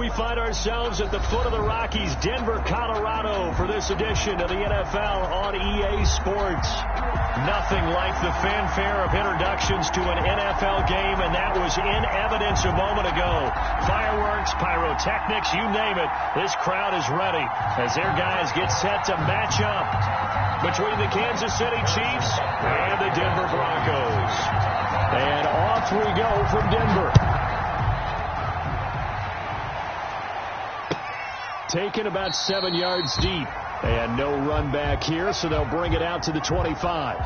we find ourselves at the foot of the Rockies, Denver, Colorado, for this edition of the NFL on EA Sports. Nothing like the fanfare of introductions to an NFL game, and that was in evidence a moment ago. Fireworks, pyrotechnics, you name it. This crowd is ready as their guys get set to match up between the Kansas City Chiefs and the Denver Broncos. And off we go from Denver. Taken about 7 yards deep. And no run back here, so they'll bring it out to the 25.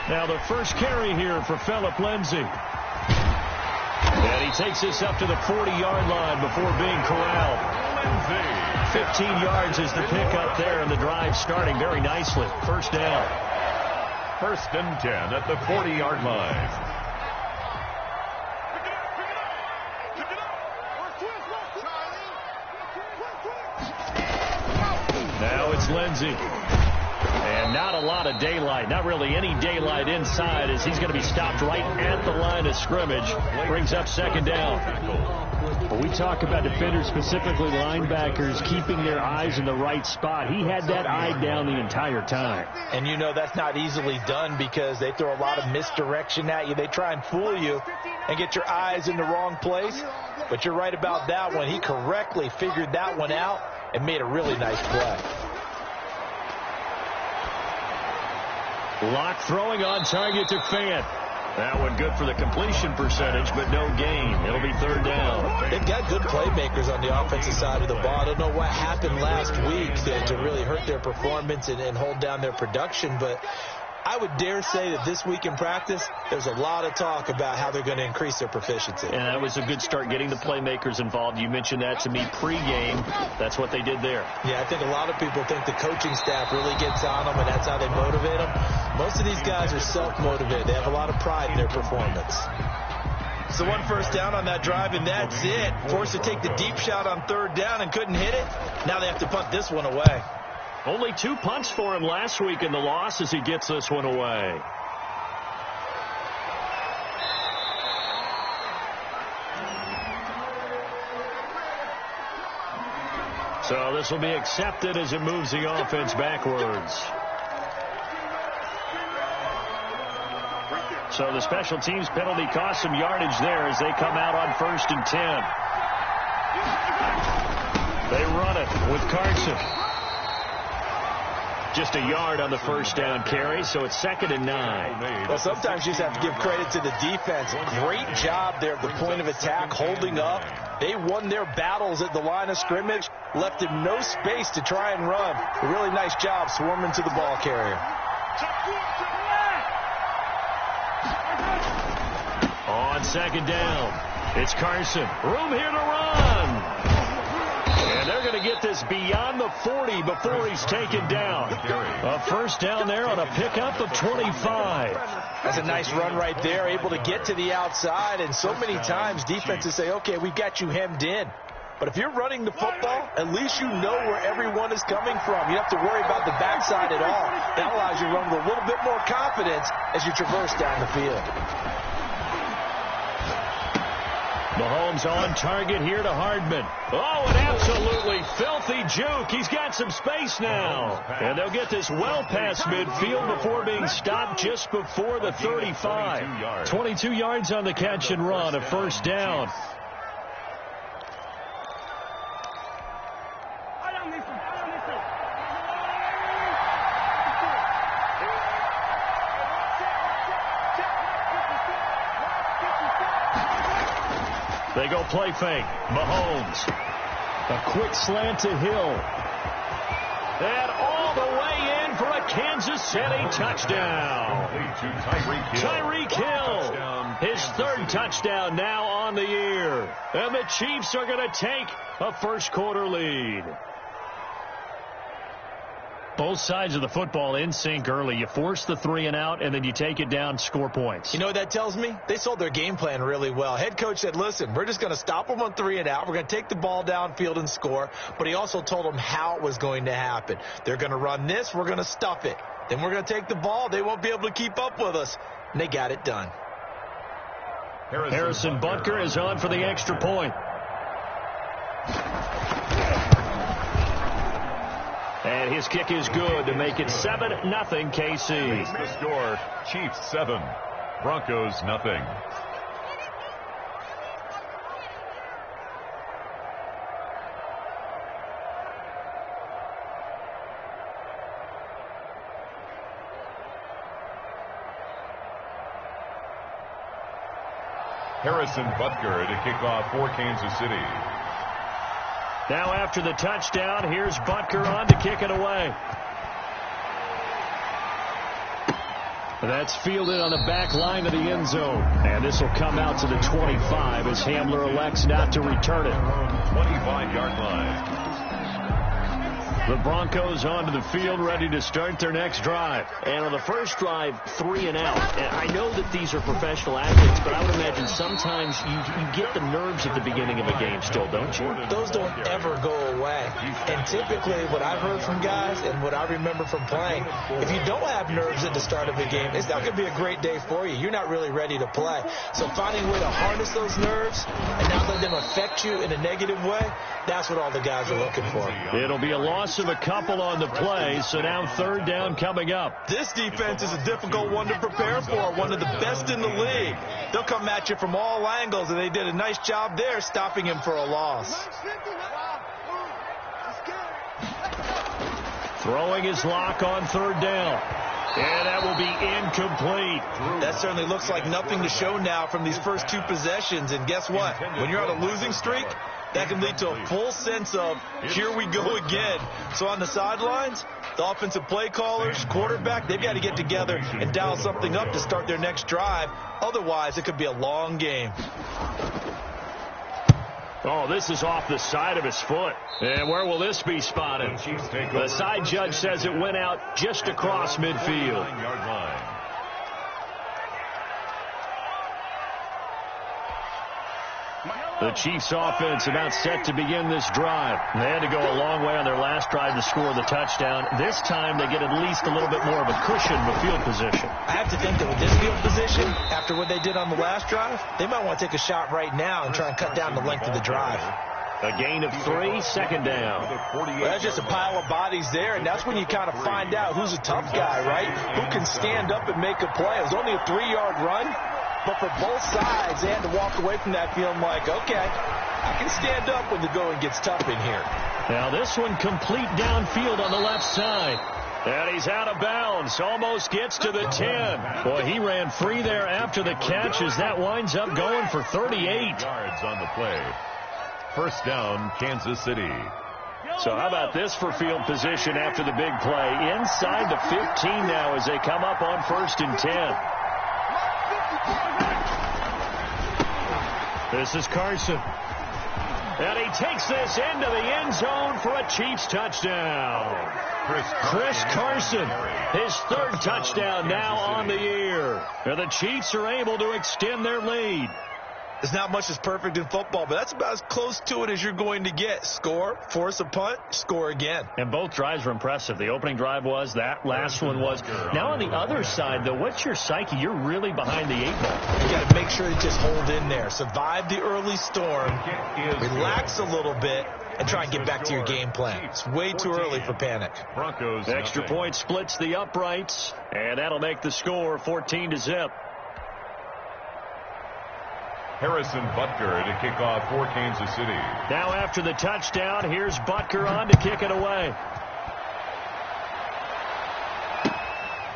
Now the first carry here for Phillip Lindsay. And he takes this up to the 40-yard line before being corralled. 15 yards is the pickup there, and the drive starting very nicely. First down. 1st and 10 at the 40-yard line. Now it's Lindsay. And not a lot of daylight, not really any daylight inside, as he's going to be stopped right at the line of scrimmage. Brings up 2nd down. When we talk about defenders, specifically linebackers, keeping their eyes in the right spot, he had that eye down the entire time. And you know that's not easily done because they throw a lot of misdirection at you. They try and fool you and get your eyes in the wrong place. But you're right about that one. He correctly figured that one out and made a really nice play. Locke throwing on target to Fant. That one good for the completion percentage, but no gain. It'll be 3rd down. They've got good playmakers on the offensive side of the ball. I don't know what happened last week to really hurt their performance and hold down their production, but I would dare say that this week in practice, there's a lot of talk about how they're going to increase their proficiency. And that was a good start, getting the playmakers involved. You mentioned that to me pregame. That's what they did there. Yeah, I think a lot of people think the coaching staff really gets on them, and that's how they motivate them. Most of these guys are self-motivated. They have a lot of pride in their performance. So 1 first down on that drive, and that's it. Forced to take the deep shot on 3rd down and couldn't hit it. Now they have to punt this one away. Only 2 punts for him last week in the loss as he gets this one away. So this will be accepted as it moves the offense backwards. So the special teams penalty cost some yardage there as they come out on 1st and 10. They run it with Carson. Just a yard on the 1st down carry, so it's 2nd and 9. Well, sometimes you just have to give credit to the defense. Great job there at the point of attack, holding up. They won their battles at the line of scrimmage, left him no space to try and run. A really nice job swarming to the ball carrier. On 2nd down, it's Carson. Room here to run. And they're going to get this beyond the 40 before he's taken down. A 1st down there on a pickup of 25. That's a nice run right there, able to get to the outside. And so many times defenses say, okay, we've got you hemmed in. But if you're running the football, at least you know where everyone is coming from. You don't have to worry about the backside at all. That allows you to run with a little bit more confidence as you traverse down the field. Mahomes on target here to Hardman. Oh, an absolutely filthy juke. He's got some space now. And they'll get this well past midfield before being stopped just before the 35. 22 yards on the catch and run, a 1st down. They go play fake. Mahomes. A quick slant to Hill. And all the way in for a Kansas City touchdown. Tyreek Hill. His 3rd touchdown now on the year. And the Chiefs are going to take a 1st quarter lead. Both sides of the football in sync early. You force the 3 and out, and then you take it down, score points. You know what that tells me? They sold their game plan really well. Head coach said, listen, we're just going to stop them on 3 and out. We're going to take the ball downfield and score. But he also told them how it was going to happen. They're going to run this. We're going to stuff it. Then we're going to take the ball. They won't be able to keep up with us. And they got it done. Harrison Butker is on for the extra point. And his kick is good to make it 7-0 KC. The score, Chiefs 7, Broncos nothing. Harrison Butker to kick off for Kansas City. Now after the touchdown, here's Butker on to kick it away. That's fielded on the back line of the end zone. And this will come out to the 25 as Hamler elects not to return it. 25-yard line. The Broncos onto the field, ready to start their next drive. And on the first drive, 3 and out. And I know that these are professional athletes, but I would imagine sometimes you get the nerves at the beginning of a game still, don't you? Those don't ever go away. And typically what I've heard from guys and what I remember from playing, if you don't have nerves at the start of a game, it's not going to be a great day for you. You're not really ready to play. So finding a way to harness those nerves and not let them affect you in a negative way, that's what all the guys are looking for. It'll be a loss of a couple on the play, so now 3rd down coming up. This defense is a difficult one to prepare for, one of the best in the league. They'll come at you from all angles, and they did a nice job there stopping him for a loss. Throwing his lock on 3rd down. And that will be incomplete. That certainly looks like nothing to show now from these first 2 possessions. And guess what? When you're on a losing streak, that can lead to a full sense of, here we go again. So on the sidelines, the offensive play callers, quarterback, they've got to get together and dial something up to start their next drive. Otherwise, it could be a long game. Oh, this is off the side of his foot. And where will this be spotted? The side judge says it went out just across midfield. The Chiefs offense about set to begin this drive. They had to go a long way on their last drive to score the touchdown. This time they get at least a little bit more of a cushion with field position. I have to think that with this field position, after what they did on the last drive, they might want to take a shot right now and try and cut down the length of the drive. A gain of 3, 2nd down. Well, that's just a pile of bodies there, and that's when you kind of find out who's a tough guy, right? Who can stand up and make a play. It was only a 3-yard run. But for both sides, they had to walk away from that feeling like, okay, I can stand up when the going gets tough in here. Now this one complete downfield on the left side. And he's out of bounds. Almost gets to the 10. Boy, he ran free there after the catch as that winds up going for 38. Yards on the play. 1st down, Kansas City. So how about this for field position after the big play? Inside the 15 now as they come up on 1st and 10. This is Carson. And he takes this into the end zone for a Chiefs touchdown. Chris Carson, his 3rd touchdown now on the year. And the Chiefs are able to extend their lead. There's not much that's perfect in football, but that's about as close to it as you're going to get. Score, force a punt, score again. And both drives were impressive. The opening drive was, that last one was. Now on the other side, though, what's your psyche? You're really behind the 8 ball. You got to make sure you just hold in there. Survive the early storm, relax a little bit, and try and get back to your game plan. It's way too early for panic. Broncos. Extra point splits the uprights, and that'll make the score 14-0. Harrison Butker to kick off for Kansas City. Now after the touchdown, here's Butker on to kick it away.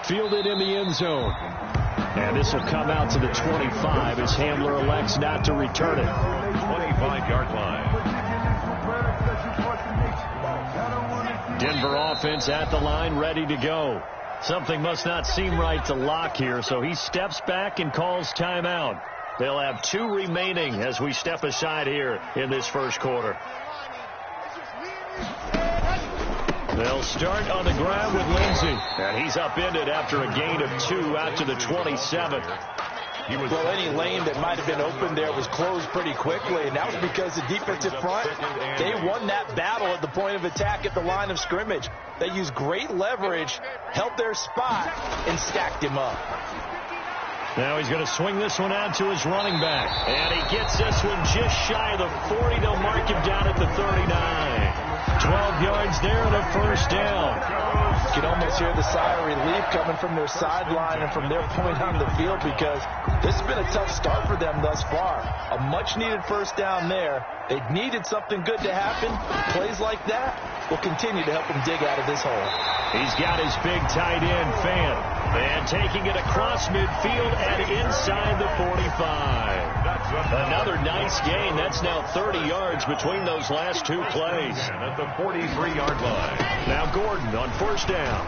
Fielded in the end zone. And this will come out to the 25 as Hamler elects not to return it. 25-yard line. Denver offense at the line, ready to go. Something must not seem right to Locke here, so he steps back and calls timeout. They'll have 2 remaining as we step aside here in this 1st quarter. They'll start on the ground with Lindsey. And he's upended after a gain of 2 out to the 27. Well, any lane that might have been open there was closed pretty quickly, and that was because the defensive front, they won that battle at the point of attack at the line of scrimmage. They used great leverage, held their spot, and stacked him up. Now he's going to swing this one out to his running back. And he gets this one just shy of the 40. They'll mark him down at the 39. 12 yards there and a first down. You can almost hear the sigh of relief coming from their sideline and from their point on the field, because this has been a tough start for them thus far. A much-needed first down there. They needed something good to happen. Plays like that will continue to help them dig out of this hole. He's got his big tight end, Fan. And taking it across midfield and inside the 45. Another nice gain. That's now 30 yards between those last two plays. At the 43-yard line. Now Gordon on first down.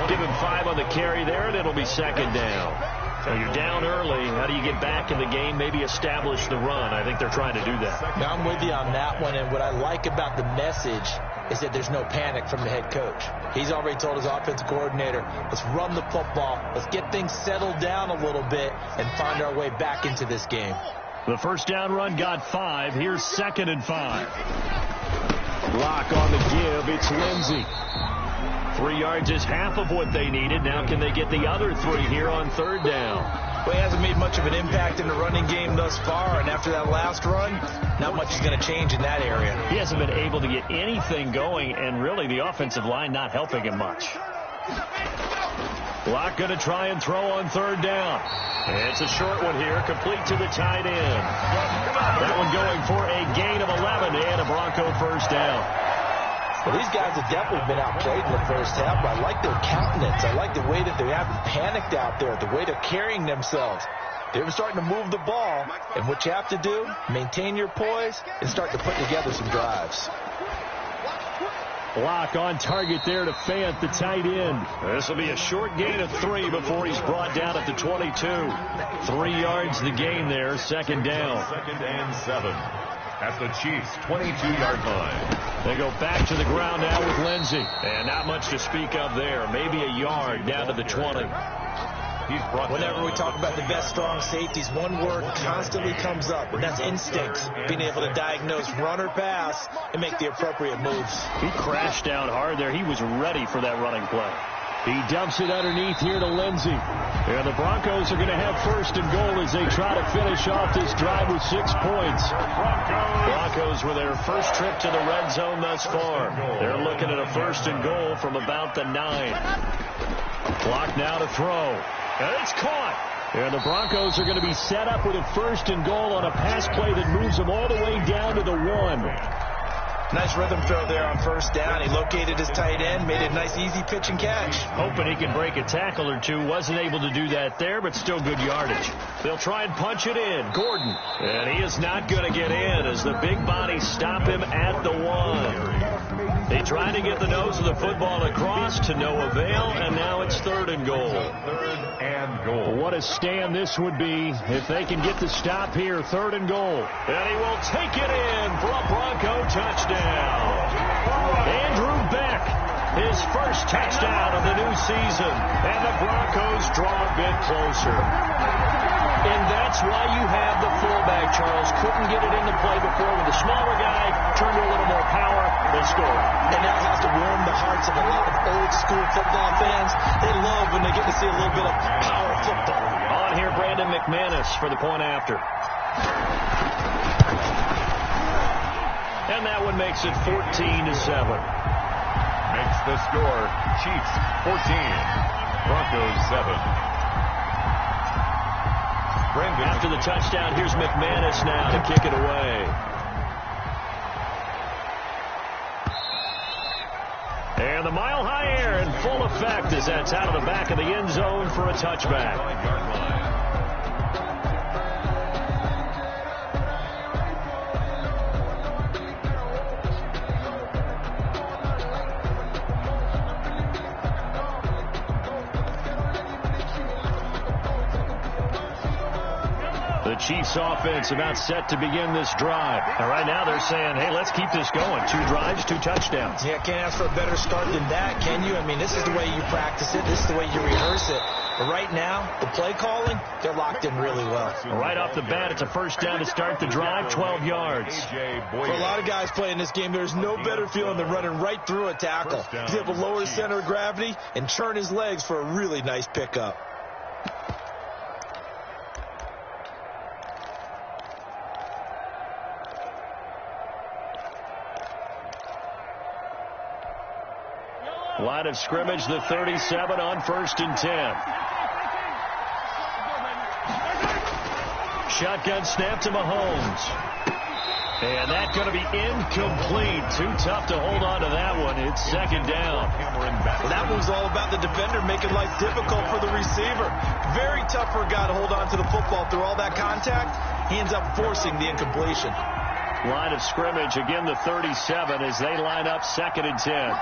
Give him 5 on the carry there, and it'll be second down. So you're down early. How do you get back in the game? Maybe establish the run. I think they're trying to do that. Now, I'm with you on that one, and what I like about the message is that there's no panic from the head coach. He's already told his offensive coordinator, let's run the football, let's get things settled down a little bit, and find our way back into this game. The first down run got 5. Here's 2nd and 5. Lock on the give. It's Lindsey. 3 yards is half of what they needed. Now can they get the other 3 here on third down? Well, he hasn't made much of an impact in the running game thus far, and after that last run, not much is going to change in that area. He hasn't been able to get anything going, and really the offensive line not helping him much. Lock going to try and throw on third down. It's a short one here, complete to the tight end. That one going for a gain of 11 and a Bronco first down. Well, these guys have definitely been outplayed in the first half, but I like their countenance. I like the way that they haven't panicked out there, the way they're carrying themselves. They're starting to move the ball, and what you have to do, maintain your poise and start to put together some drives. Lock on target there to Fant, the tight end. This will be a short gain of 3 before he's brought down at the 22. 3 yards the gain there, second down. 2nd and 7. At the Chiefs' 22-yard line. They go back to the ground now with Lindsey. And not much to speak of there. Maybe a yard down to the 20. Whenever we talk about the best strong safeties, one word constantly comes up, and that's instincts. Being able to diagnose run or pass and make the appropriate moves. He crashed down hard there. He was ready for that running play. He dumps it underneath here to Lindsey. And the Broncos are going to have first and goal as they try to finish off this drive with 6 points. Broncos with their first trip to the red zone thus far. They're looking at a first and goal from about the 9. Clock now to throw. And it's caught. And the Broncos are going to be set up with a first and goal on a pass play that moves them all the way down to the 1. Nice rhythm throw there on first down. He located his tight end, made a nice easy pitch and catch. Hoping he could break a tackle or two. Wasn't able to do that there, but still good yardage. They'll try and punch it in. Gordon. And he is not going to get in as the big bodies stop him at the 1. They tried to get the nose of the football across to no avail, and now it's 3rd and goal. 3rd and goal. What a stand this would be if they can get the stop here. 3rd and goal. And he will take it in for a Bronco touchdown. Andrew Beck, his first touchdown of the new season, and the Broncos draw a bit closer. And that's why you have the fullback, Charles. Couldn't get it into play before with the smaller guy, turned to a little more power, they scored. And that has to warm the hearts of a lot of old-school football fans. They love when they get to see a little bit of power football. On here, Brandon McManus for the point after. And that one makes it 14-7. Makes the score Chiefs 14, Broncos 7. After the touchdown, here's McManus now to kick it away. And the mile-high air in full effect as that's out of the back of the end zone for a touchback. Chiefs offense about set to begin this drive. And right now they're saying, hey, let's keep this going. 2 drives, 2 touchdowns. Yeah, can't ask for a better start than that, can you? I mean, this is the way you practice it. This is the way you rehearse it. But right now, the play calling, they're locked in really well. Right off the bat, it's a first down to start the drive, 12 yards. For a lot of guys playing this game, there's no better feeling than running right through a tackle. He's able to lower his center of gravity and turn his legs for a really nice pickup. Line of scrimmage, the 37 on 1st and 10. Shotgun snap to Mahomes. And that's going to be incomplete. Too tough to hold on to that one. It's 2nd down. Well, that one's all about the defender making life difficult for the receiver. Very tough for a guy to hold on to the football through all that contact. He ends up forcing the incompletion. Line of scrimmage, again the 37 as they line up 2nd and 10.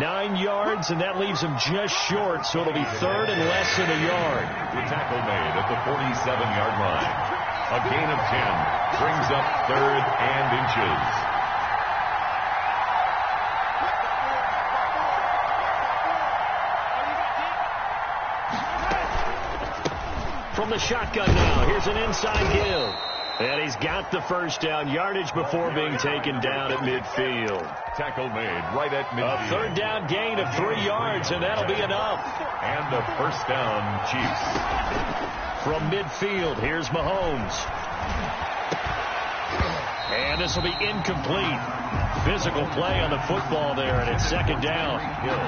9 yards, and that leaves him just short, so it'll be 3rd and less than a yard. The tackle made at the 47-yard line. A gain of 10 brings up 3rd and inches. From the shotgun now, here's an inside give. And he's got the first down, yardage before being taken down at midfield. Tackle made right at midfield. A 3rd down gain of 3 yards, and that'll be enough. And a first down, Chiefs. From midfield, here's Mahomes. And this will be incomplete. Physical play on the football there, and it's 2nd down.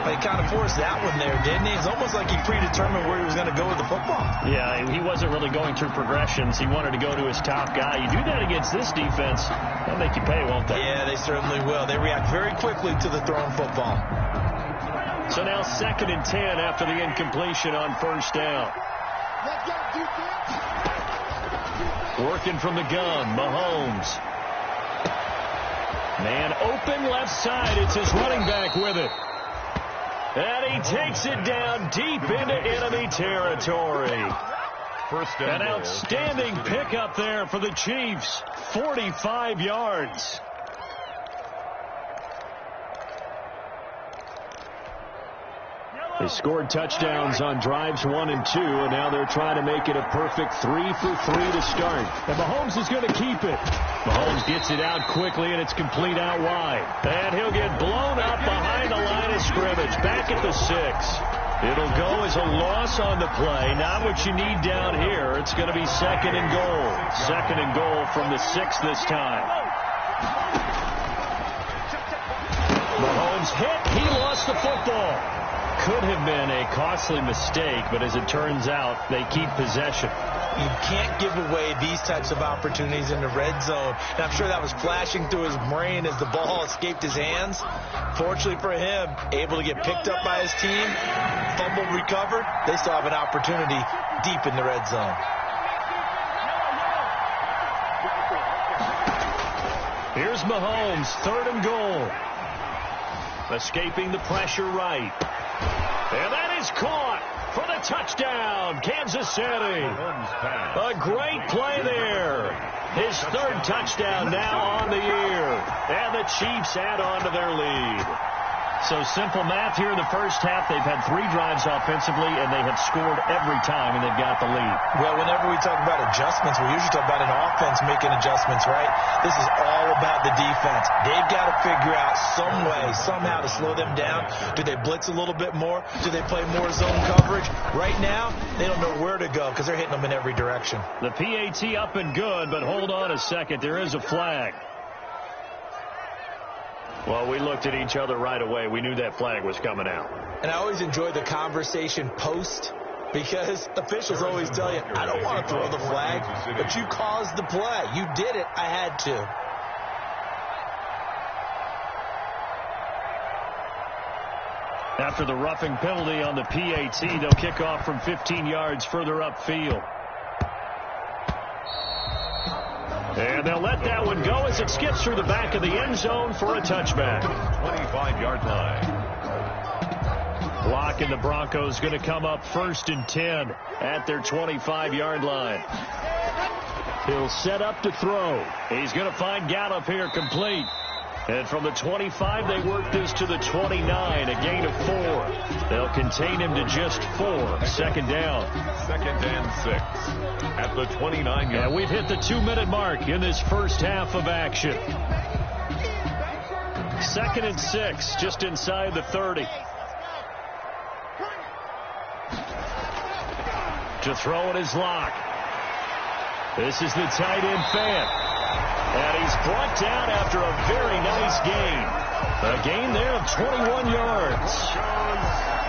They kind of forced that one there, didn't he? It's almost like he predetermined where he was going to go with the football. Yeah, he wasn't really going through progressions. He wanted to go to his top guy. You do that against this defense, they'll make you pay, won't they? Yeah, they certainly will. They react very quickly to the thrown football. So now 2nd and 10 after the incompletion on 1st down. Working from the gun, Mahomes. Man open left side. It's his running back with it. And he takes it down deep into enemy territory. An outstanding pickup there for the Chiefs. 45 yards. They scored touchdowns on drives 1 and 2, and now they're trying to make it a perfect 3 for 3 to start. And Mahomes is going to keep it. Mahomes gets it out quickly, and it's complete out wide. And he'll get blown up behind the line of scrimmage, back at the 6. It'll go as a loss on the play. Not what you need down here. It's going to be 2nd and goal. 2nd and goal from the 6 this time. Mahomes hit. He lost the football. Could have been a costly mistake, but as it turns out, they keep possession. You can't give away these types of opportunities in the red zone. And I'm sure that was flashing through his brain as the ball escaped his hands. Fortunately for him, able to get picked up by his team, fumble recovered. They still have an opportunity deep in the red zone. Here's Mahomes, 3rd and goal. Escaping the pressure right. And that is caught for the touchdown, Kansas City. A great play there. His 3rd touchdown now on the year. And the Chiefs add on to their lead. So simple math here in the first half. They've had 3 drives offensively, and they have scored every time, and they've got the lead. Well, whenever we talk about adjustments, we usually talk about an offense making adjustments, right? This is all about the defense. They've got to figure out some way, somehow to slow them down. Do they blitz a little bit more? Do they play more zone coverage? Right now, they don't know where to go because they're hitting them in every direction. The PAT up and good, but hold on a second. There is a flag. Well, we looked at each other right away. We knew that flag was coming out. And I always enjoy the conversation post because officials always tell you, I don't want to throw the flag, but you caused the play. You did it. I had to. After the roughing penalty on the PAT, they'll kick off from 15 yards further upfield. And they'll let that one go as it skips through the back of the end zone for a touchback. 25-yard line. Block, and the Broncos going to come up 1st and 10 at their 25-yard line. He'll set up to throw. He's going to find Gallup here complete. And from the 25, they work this to the 29, a gain of 4. They'll contain him to just 4. 2nd down. 2nd and 6 at the 29 yard. And we've hit the 2-minute mark in this first half of action. 2nd and 6, just inside the 30. To throw it is Locke. This is the tight end Fant. And he's brought down after a very nice gain. A gain there of 21 yards.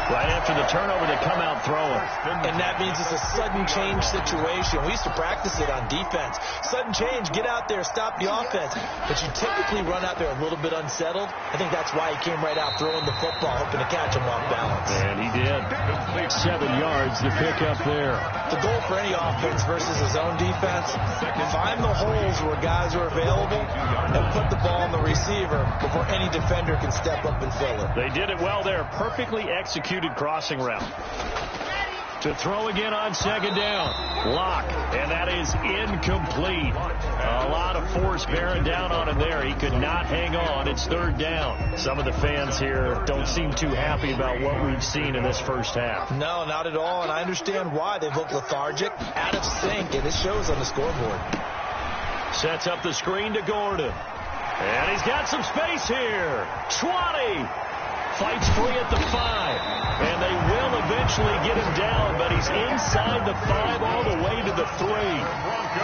Right after the turnover, they come out throwing. And that means it's a sudden change situation. We used to practice it on defense. Sudden change, get out there, stop the offense. But you typically run out there a little bit unsettled. I think that's why he came right out throwing the football, hoping to catch him off balance. And he did. 7 yards to pick up there. The goal for any offense versus his own defense, find the holes where guys are available and put the ball on the receiver before any defender can step up and fill it. They did it well there. Perfectly executed crossing route. To throw again on 2nd down. Locke, and that is incomplete. A lot of force bearing down on him there. He could not hang on. It's 3rd down. Some of the fans here don't seem too happy about what we've seen in this first half. No, not at all, and I understand why. They've looked lethargic, out of sync, and it shows on the scoreboard. Sets up the screen to Gordon. And he's got some space here. 20. Fights free at the 5. And they will eventually get him down, but he's inside the 5 all the way to the 3.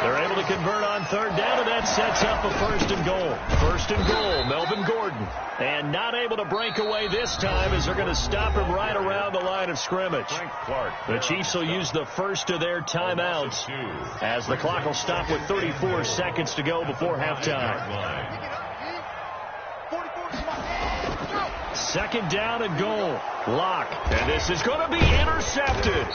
They're able to convert on 3rd down, and that sets up a 1st and goal. 1st and goal, Melvin Gordon. And not able to break away this time as they're going to stop him right around the line of scrimmage. The Chiefs will use the first of their timeouts as the clock will stop with 34 seconds to go before halftime. 2nd down and goal. Locke. And this is going to be intercepted.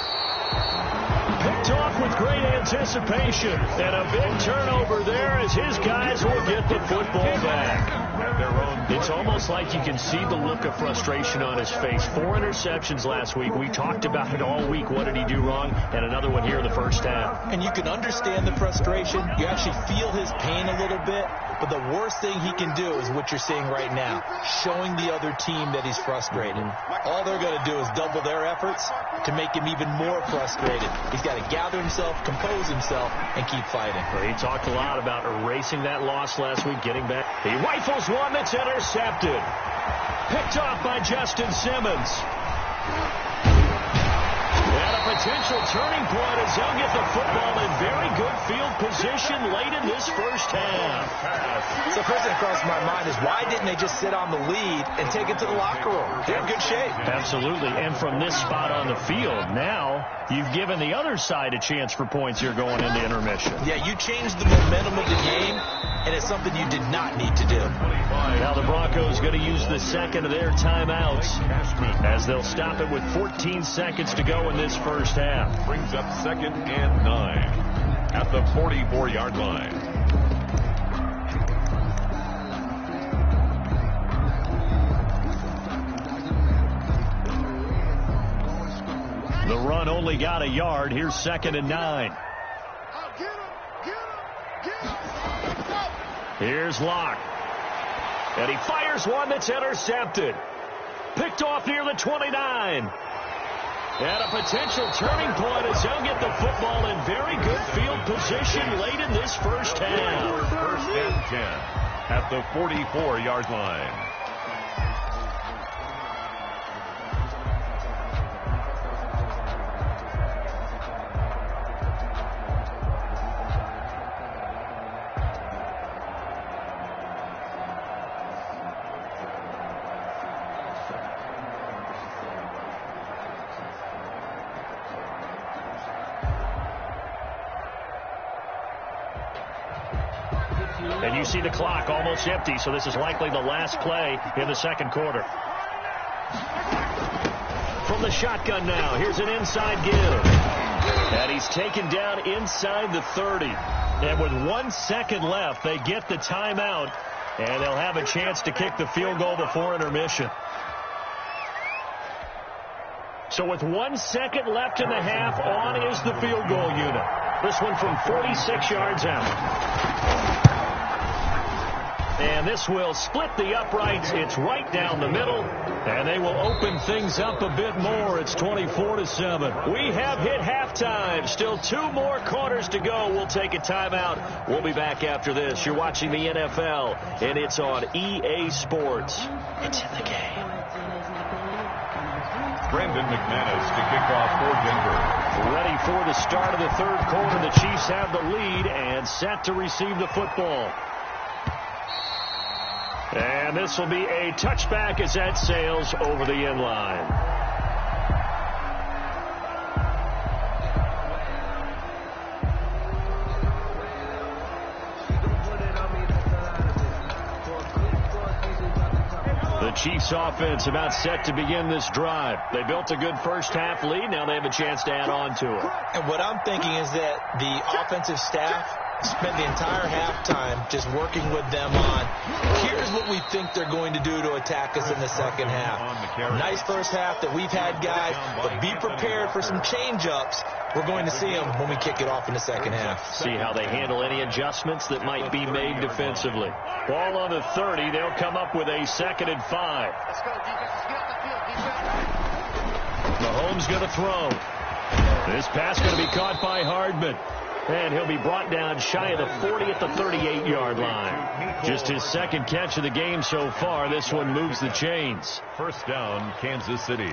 Picked off with great anticipation. And a big turnover there as his guys will get the football back. It's almost like you can see the look of frustration on his face. 4 interceptions last week. We talked about it all week. What did he do wrong? And another one here in the first half. And you can understand the frustration. You actually feel his pain a little bit. But the worst thing he can do is what you're seeing right now, showing the other team that he's frustrated. All they're going to do is double their efforts to make him even more frustrated. He's got to gather himself, compose himself, and keep fighting. He talked a lot about erasing that loss last week, getting back. He rifles one that's intercepted. Picked off by Justin Simmons. And a potential turning point as they'll get the football in very good field position late in this first half. So the first thing that crossed my mind is why didn't they just sit on the lead and take it to the locker room? They're in good shape. Absolutely. And from this spot on the field, now you've given the other side a chance for points here going into intermission. Yeah, you changed the momentum of the game, and it's something you did not need to do. Now the Broncos going to use the second of their timeouts as they'll stop it with 14 seconds to go in this first half. Brings up 2nd and 9 at the 44-yard line. The run only got a yard. Here's 2nd and 9. Here's Locke. And he fires one that's intercepted. Picked off near the 29. And a potential turning point as they'll get the football in very good field position late in this first half. 1st and 10 at the 44-yard line. And you see the clock almost empty, so this is likely the last play in the second quarter. From the shotgun now, here's an inside give. And he's taken down inside the 30. And with 1 second left, they get the timeout, and they'll have a chance to kick the field goal before intermission. So with 1 second left in the half, on is the field goal unit. This one from 46 yards out. And this will split the uprights. It's right down the middle. And they will open things up a bit more. It's 24-7. We have hit halftime. Still 2 more quarters to go. We'll take a timeout. We'll be back after this. You're watching the NFL, and it's on EA Sports. It's in the game. Brandon McManus to kick off for Denver. Ready for the start of the third quarter. The Chiefs have the lead and set to receive the football. And this will be a touchback as that sails over the end line. The Chiefs offense about set to begin this drive. They built a good first half lead. Now they have a chance to add on to it. And what I'm thinking is that the offensive staff spent the entire halftime just working with them on, here's what we think they're going to do to attack us in the second half. Nice first half that we've had, guys, but be prepared for some change-ups. We're going to see them when we kick it off in the second half. See how they handle any adjustments that might be made defensively. Ball on the 30. They'll come up with a 2nd and 5. Mahomes going to throw. This pass going to be caught by Hardman. And he'll be brought down shy of the 40 at the 38-yard line. Just his second catch of the game so far. This one moves the chains. First down, Kansas City.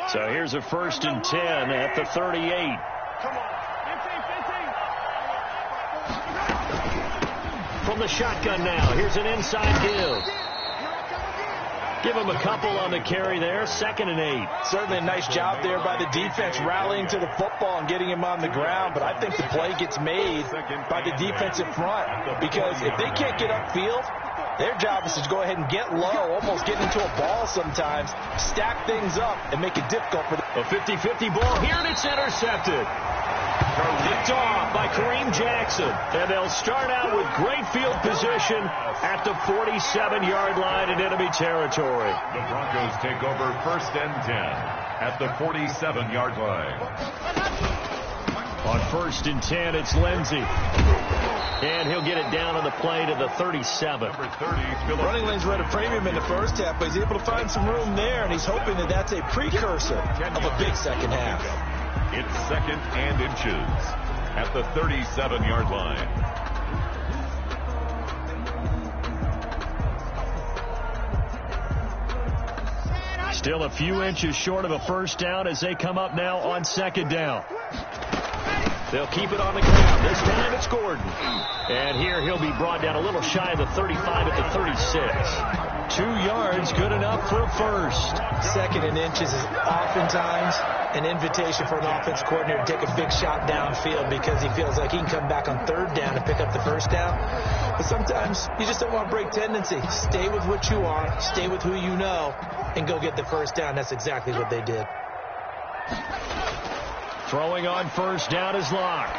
So here's a 1st and 10 at the 38. From the shotgun now. Here's an inside give. Give him a couple on the carry there. 2nd and 8. Certainly a nice job there by the defense rallying to the football and getting him on the ground. But I think the play gets made by the defensive front. Because if they can't get upfield, their job is to go ahead and get low, almost get into a ball sometimes, stack things up, and make it difficult for them. A 50-50 ball here, and it's intercepted. Picked off by Kareem Jackson. And they'll start out with great field position at the 47-yard line in enemy territory. The Broncos take over 1st and 10 at the 47-yard line. On 1st and 10, it's Lindsey. And he'll get it down on the play to the 37. Number 30, running lanes were at a premium in the first half, but he's able to find some room there, and he's hoping that that's a precursor of a big second half. It's 2nd and inches at the 37-yard line. Still a few inches short of a first down as they come up now on 2nd down. They'll keep it on the ground. This time it's Gordon. And here he'll be brought down a little shy of the 35 at the 36. 2 yards, good enough for a first. 2nd and inches is oftentimes an invitation for an offense coordinator to take a big shot downfield because he feels like he can come back on 3rd down and pick up the first down. But sometimes you just don't want to break tendency. Stay with what you are, stay with who you know, and go get the first down. That's exactly what they did. Throwing on 1st down is Locke.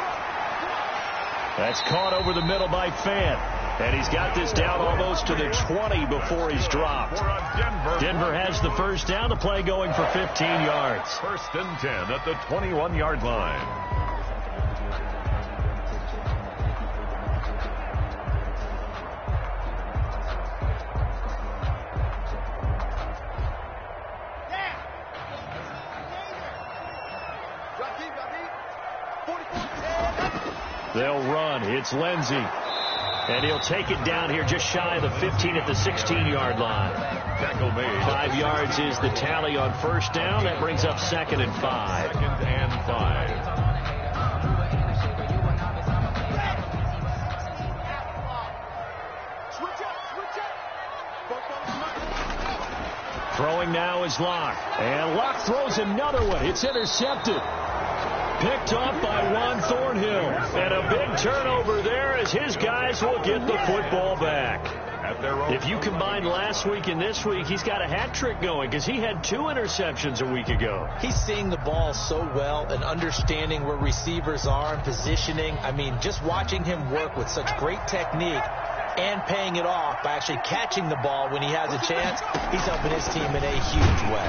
That's caught over the middle by Fant. And he's got this down almost to the 20 before he's dropped. Denver has the first down. The play going for 15 yards. 1st and 10 at the 21-yard line. They'll run. It's Lindsey. And he'll take it down here just shy of the 15 at the 16-yard line. Tackle made. 5 yards is the tally on 1st down. That brings up 2nd and 5. 2nd and 5. Throwing now is Locke. And Locke throws another one. It's intercepted. Picked off by Juan Thornhill. And a big turnover there as his guys will get the football back. If you combine last week and this week, he's got a hat trick going because he had 2 interceptions a week ago. He's seeing the ball so well and understanding where receivers are and positioning. I mean, just watching him work with such great technique, and paying it off by actually catching the ball when he has a chance. He's helping his team in a huge way.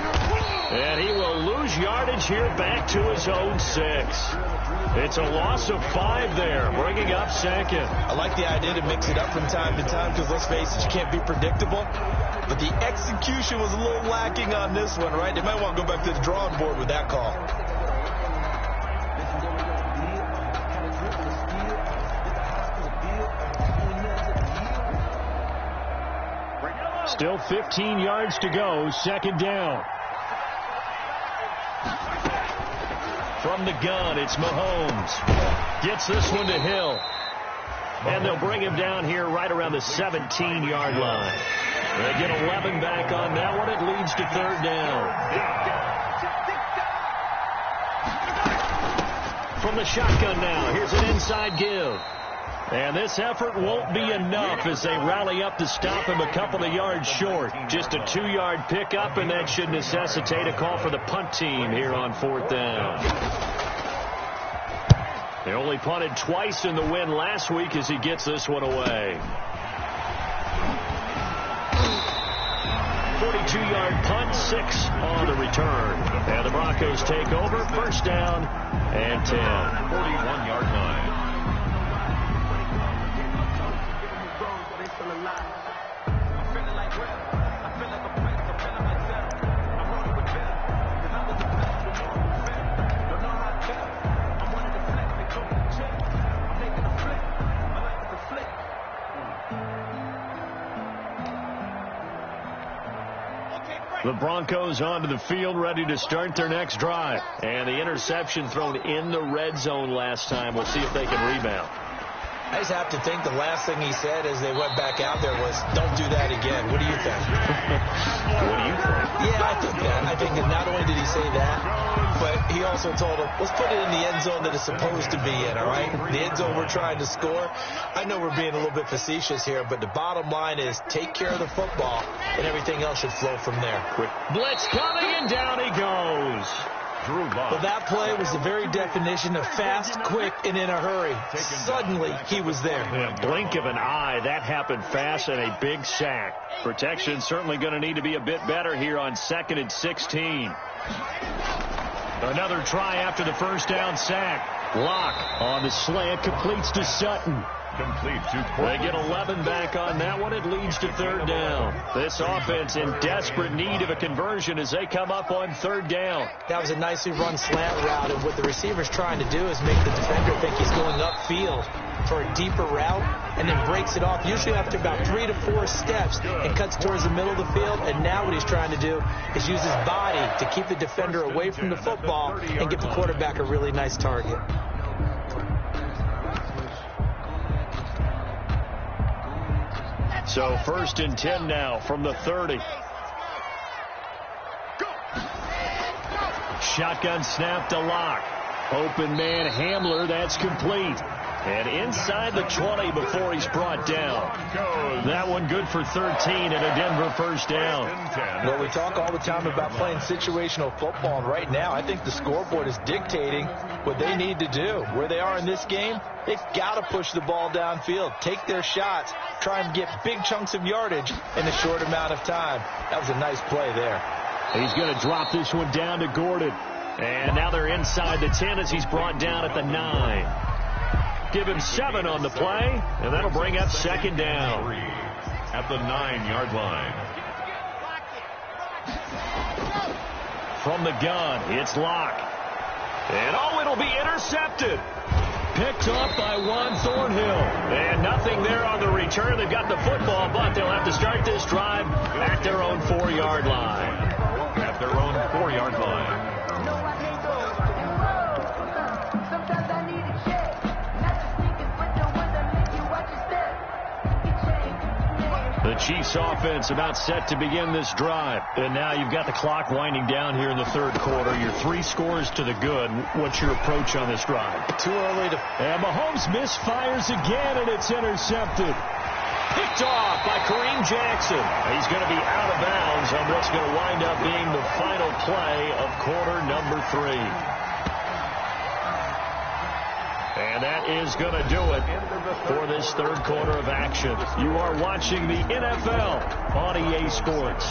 And he will lose yardage here back to his own 6. It's a loss of 5 there, bringing up second. I like the idea to mix it up from time to time because, let's face it, you can't be predictable. But the execution was a little lacking on this one, right? They might want to go back to the drawing board with that call. Still 15 yards to go, second down. From the gun, it's Mahomes. Gets this one to Hill. And they'll bring him down here right around the 17-yard line. They get 11 back on that one. It leads to third down. From the shotgun now, here's an inside give. And this effort won't be enough as they rally up to stop him a couple of yards short. Just a 2-yard pickup, and that should necessitate a call for the punt team here on fourth down. They only punted twice in the win last week as he gets this one away. 42-yard punt, 6 on the return. And the Broncos take over, first down and 10. 41-yard line. The Broncos onto the field, ready to start their next drive. And the interception thrown in the red zone last time. We'll see if they can rebound. I just have to think the last thing he said as they went back out there was, don't do that again. What do you think? What do you think? Yeah, I think that. I think that not only did he say that, but he also told him, let's put it in the end zone that it's supposed to be in, all right? The end zone we're trying to score. I know we're being a little bit facetious here, but the bottom line is take care of the football, and everything else should flow from there. Blitz coming, and down he goes. Well, that play was the very definition of fast, quick, and in a hurry. Suddenly, he was there. In a blink of an eye, that happened fast, and a big sack. Protection certainly going to need to be a bit better here on 2nd and 16. Another try after the first down sack. Locke on the slant, completes to Sutton. Complete to They get 11 back on that one. It leads to third down. This offense in desperate need of a conversion as they come up on third down. That was a nicely run slant route, and what the receiver's trying to do is make the defender think he's going upfield for a deeper route and then breaks it off, usually after about 3 to 4 steps, and cuts towards the middle of the field. And now what he's trying to do is use his body to keep the defender away from the football and give the quarterback a really nice target. So 1st and 10 now from the 30. Shotgun snap to Locke. Open man Hamler, that's complete. And inside the 20 before he's brought down. That one good for 13 and a Denver first down. Well, we talk all the time about playing situational football, and right now I think the scoreboard is dictating what they need to do. Where they are in this game, they've got to push the ball downfield, take their shots, try and get big chunks of yardage in a short amount of time. That was a nice play there. He's going to drop this one down to Gordon. And now they're inside the 10 as he's brought down at the 9. Give him 7 on the play, and that'll bring up second down. At the 9-yard line. From the gun, it's Locke. And it'll be intercepted. Picked off by Juan Thornhill. And nothing there on the return. They've got the football, but they'll have to start this drive at their own 4-yard line. At their own 4-yard line. The Chiefs offense about set to begin this drive. And now you've got the clock winding down here in the third quarter. Your 3 scores to the good. What's your approach on this drive? Too early to... And Mahomes misfires again, and it's intercepted. Picked off by Kareem Jackson. He's going to be out of bounds on what's going to wind up being the final play of quarter number 3. And And that is going to do it for this third quarter of action. You are watching the NFL on EA Sports.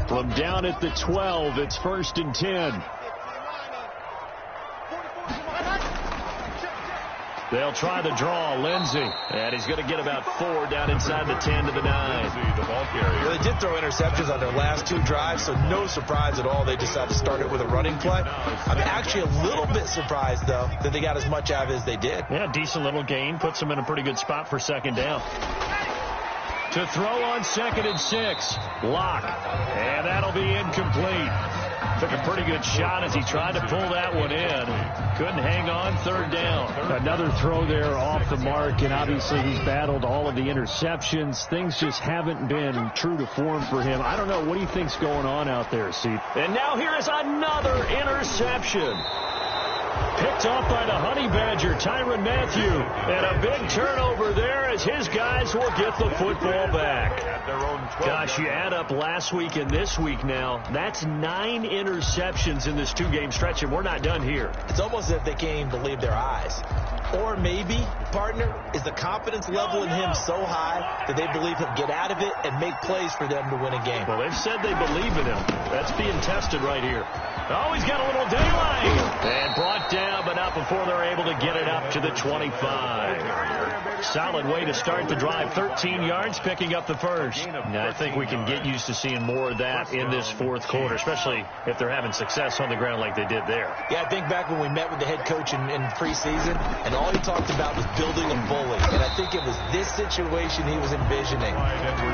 From down at the 12, it's 1st and 10. They'll try the draw. Lindsey. And he's going to get about 4 down inside the 10 to the 9. Well, they did throw interceptions on their last 2 drives, so no surprise at all they decided to start it with a running play. I'm actually a little bit surprised, though, that they got as much out of it as they did. Yeah, decent little gain. Puts them in a pretty good spot for 2nd down. To throw on 2nd and 6. Lock. And that'll be incomplete. Took a pretty good shot as he tried to pull that one in. Couldn't hang on. 3rd down. Another throw there off the mark, and obviously he's battled all of the interceptions. Things just haven't been true to form for him. I don't know. What do you think's going on out there, Steve? And now here is another interception. Picked off by the Honey Badger, Tyrann Mathieu. And a big turnover there as his guys will get the football back. Gosh, you add up last week and this week now, that's 9 interceptions in this 2-game stretch, and we're not done here. It's almost as if they can't even believe their eyes. Or maybe, partner, is the confidence level in him so high that they believe he'll get out of it and make plays for them to win a game. Well, they've said they believe in him. That's being tested right here. Oh, he's got a little daylight. And brought down, but not before they're able to get it up to the 25. Solid way to start the drive. 13 yards, picking up the first. Now, I think we can get used to seeing more of that in this 4th quarter, especially if they're having success on the ground like they did there. Yeah, I think back when we met with the head coach in preseason, and all he talked about was building a bully. And I think it was this situation he was envisioning.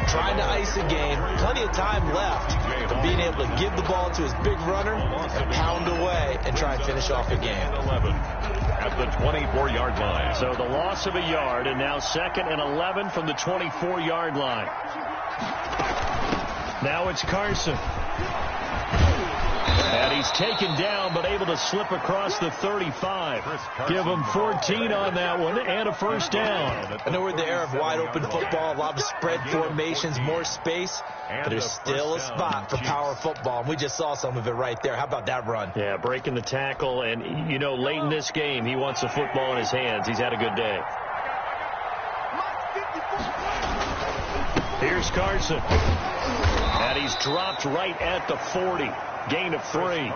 Trying to ice a game, plenty of time left, but being able to give the ball to his big runner and pound away and try and finish off a game. 11 at the 24-yard line. So the loss of a yard, and now 2nd and 11 from the 24-yard line. Now it's Carson. And he's taken down, but able to slip across the 35. Give him 14 on that one, and a 1st down. I know we're in the era of wide-open football, a lot of spread formations, more space, but there's still a spot for power football, and we just saw some of it right there. How about that run? Yeah, breaking the tackle, and, you know, late in this game, he wants the football in his hands. He's had a good day. Here's Carson. And he's dropped right at the 40. Gain of 3.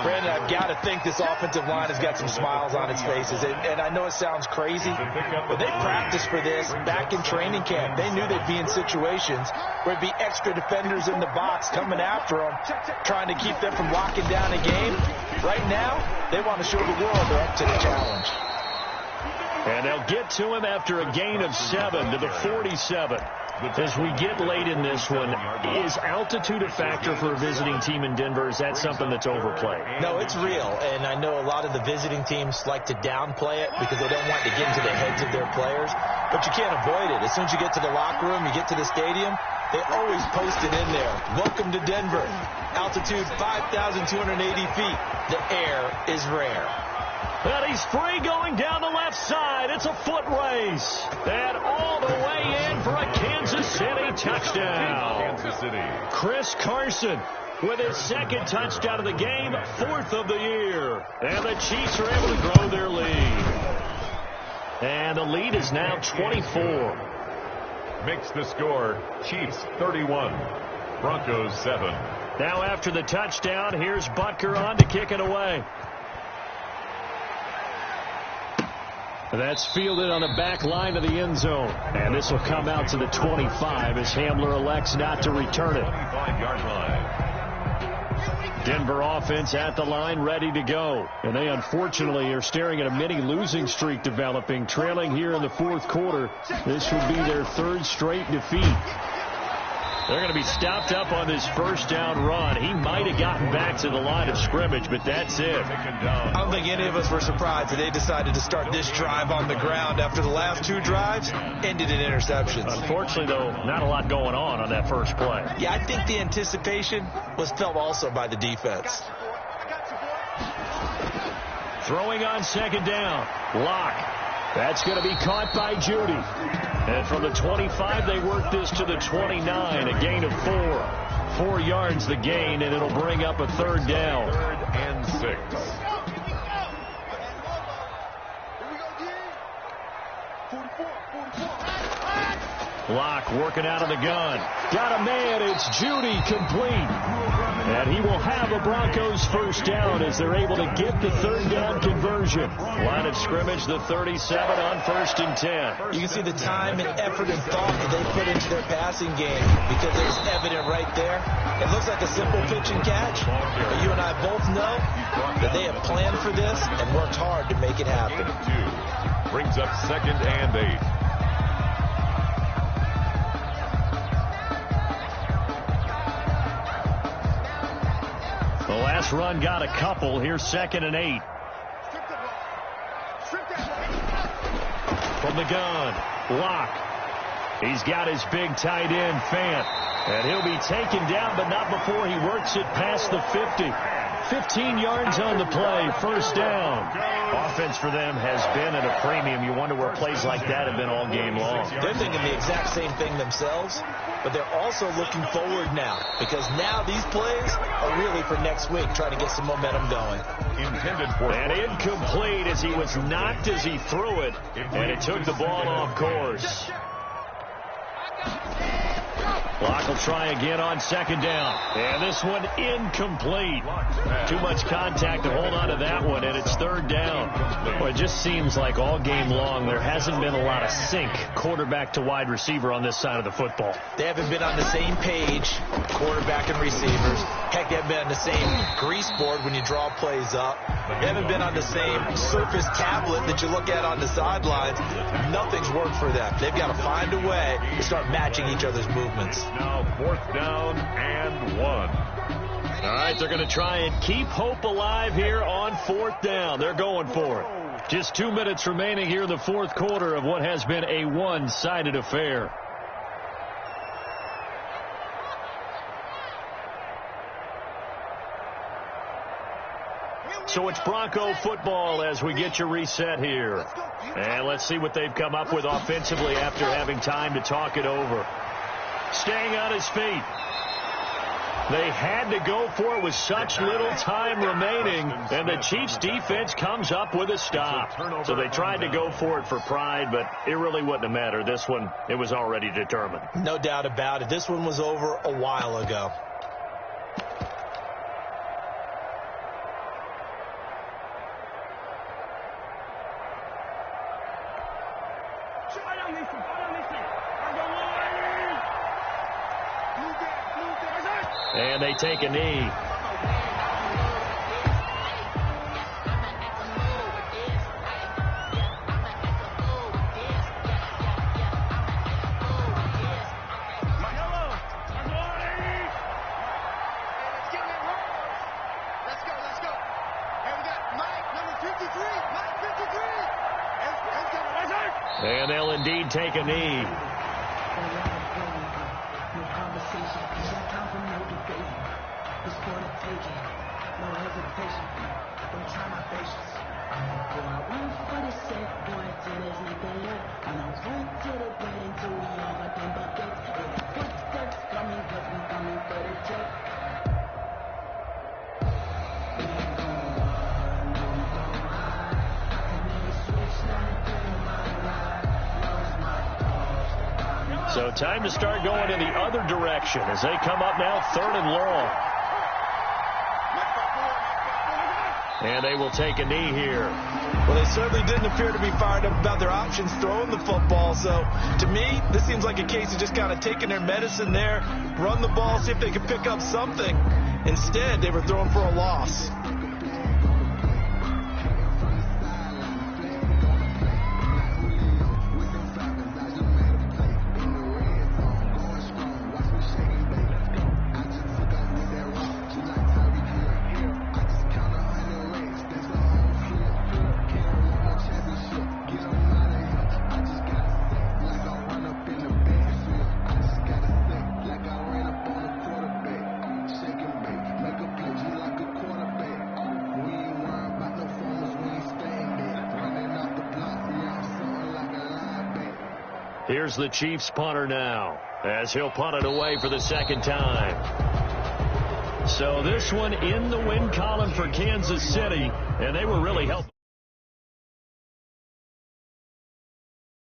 Brandon, I've got to think this offensive line has got some smiles on its faces. And I know it sounds crazy, but they practiced for this back in training camp. They knew they'd be in situations where it'd be extra defenders in the box coming after them, trying to keep them from locking down a game. Right now, they want to show the world they're up to the challenge. And they'll get to him after a gain of 7 to the 47. As we get late in this one, is altitude a factor for a visiting team in Denver? Is that something that's overplayed? No, it's real, and I know a lot of the visiting teams like to downplay it because they don't want to get into the heads of their players, but you can't avoid it. As soon as you get to the locker room, you get to the stadium, they always post it in there. Welcome to Denver. Altitude 5,280 feet. The air is rare. And he's free going down the left side. It's a foot race. And all the way in for a Kansas City touchdown. Kansas City. Chris Carson with his 2nd touchdown of the game, 4th of the year. And the Chiefs are able to grow their lead. And the lead is now 24. Makes the score Chiefs 31, Broncos 7. Now after the touchdown, here's Butker on to kick it away. That's fielded on the back line of the end zone. And this will come out to the 25 as Hamler elects not to return it. 25-yard line. Denver offense at the line, ready to go. And they unfortunately are staring at a mini losing streak developing, trailing here in the 4th quarter. This would be their 3rd straight defeat. They're going to be stopped up on this 1st down run. He might have gotten back to the line of scrimmage, but that's it. I don't think any of us were surprised that they decided to start this drive on the ground after the last 2 drives ended in interceptions. Unfortunately, though, not a lot going on that first play. Yeah, I think the anticipation was felt also by the defense. Throwing on 2nd down. Lock. That's going to be caught by Judy. And from the 25, they work this to the 29, a gain of 4. 4 yards the gain, and it'll bring up a 3rd down. 3rd and 6. Locke working out of the gun. Got a man. It's Judy, complete. And he will have a Broncos first down as they're able to get the third down conversion. Line of scrimmage, the 37 on 1st and 10. You can see the time and effort and thought that they put into their passing game because it was evident right there. It looks like a simple pitch and catch, but you and I both know that they have planned for this and worked hard to make it happen. Brings up 2nd and 8. The last run got a couple. Here's 2nd and 8. From the gun, Locke. He's got his big tight end, Fant. And he'll be taken down, but not before he works it past the 50. 15 yards on the play, first down. Offense for them has been at a premium. You wonder where plays like that have been all game long. They're thinking the exact same thing themselves, but they're also looking forward now because now these plays are really for next week, trying to get some momentum going. Intended for and incomplete as he was knocked as he threw it, and it took the ball off course. Locke will try again on 2nd down. And this one incomplete. Too much contact to hold on to that one, and it's 3rd down. Well, it just seems like all game long there hasn't been a lot of sync quarterback to wide receiver on this side of the football. They haven't been on the same page, quarterback and receivers. Heck, they haven't been on the same grease board when you draw plays up. They haven't been on the same Surface tablet that you look at on the sidelines. Nothing's worked for them. They've got to find a way to start matching each other's movements. Now 4th down and 1. All right, they're going to try and keep hope alive here on 4th down. They're going for it. Just 2 minutes remaining here in the 4th quarter of what has been a one-sided affair. So it's Bronco football as we get you reset here. And let's see what they've come up with offensively after having time to talk it over. Staying on his feet. They had to go for it with such little time remaining, and the Chiefs defense comes up with a stop. So they tried to go for it for pride, but it really wouldn't have mattered. This one, it was already determined. No doubt about it. This one was over a while ago. And they take a knee. And they'll indeed take a knee. So time to start going in the other direction as they come up now 3rd and long. And they will take a knee here. Well, they certainly didn't appear to be fired up about their options throwing the football. So, to me, this seems like a case of just kind of taking their medicine there, run the ball, see if they could pick up something. Instead, they were throwing for a loss. Here's the Chiefs punter now as he'll punt it away for the 2nd time. So this one in the win column for Kansas City, and they were really helping.